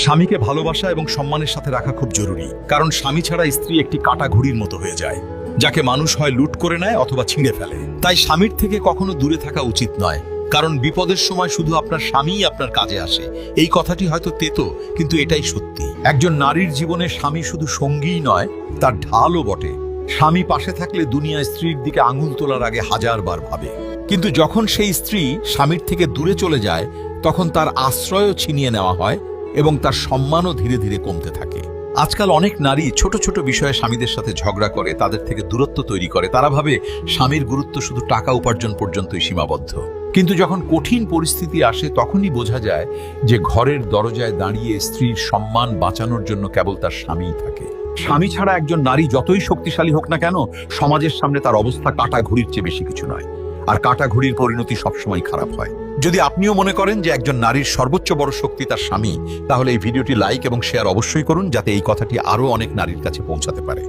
স্বামীকে ভালোবাসা এবং সম্মানের সাথে রাখা খুব জরুরি, কারণ স্বামী ছাড়া স্ত্রী একটি কাটা ঘুড়ির মতো হয়ে যায়, যাকে মানুষ হয় লুট করে নেয় অথবা ছিঁড়ে ফেলে। তাই স্বামীর থেকে কখনো দূরে থাকা উচিত নয়, কারণ বিপদের সময় শুধু আপনার স্বামীই আপনার কাজে আসে। এই কথাটি হয়তো তেতো, কিন্তু এটাই সত্যি। একজন নারীর জীবনে স্বামী শুধু সঙ্গীই নয়, তার ঢালও বটে। স্বামী পাশে থাকলে দুনিয়া স্ত্রীর দিকে আঙুল তোলার আগে হাজারবার ভাবে, কিন্তু যখন সেই স্ত্রী স্বামীর থেকে দূরে চলে যায়, তখন তার আশ্রয়ও ছিনিয়ে নেওয়া হয় এবং তার সম্মানও ধীরে ধীরে কমতে থাকে। আজকাল অনেক নারী ছোট ছোট বিষয়ে স্বামীদের সাথে ঝগড়া করে, তাদের থেকে দূরত্ব তৈরি করে। তারা ভাবে স্বামীর গুরুত্ব শুধু টাকা উপার্জন পর্যন্তই সীমাবদ্ধ। কিন্তু যখন কঠিন পরিস্থিতি আসে, তখনই বোঝা যায় যে ঘরের দরজায় দাঁড়িয়ে স্ত্রীর সম্মান বাঁচানোর জন্য কেবল তার স্বামীই থাকে। স্বামী ছাড়া একজন নারী যতই শক্তিশালী হোক না কেন, সমাজের সামনে তার অবস্থা কাটা ঘুড়ির চেয়ে বেশি কিছু নয়। আর কাটা ঘুড়ির পরিণতি সবসময় খারাপ হয়। যদি আপনিও মনে করেন যে একজন নারীর সর্বোচ্চ বড় শক্তি তার স্বামী, তাহলে এই ভিডিওটি লাইক এবং শেয়ার অবশ্যই করুন, যাতে এই কথাটি আরো অনেক নারীর কাছে পৌঁছাতে পারে।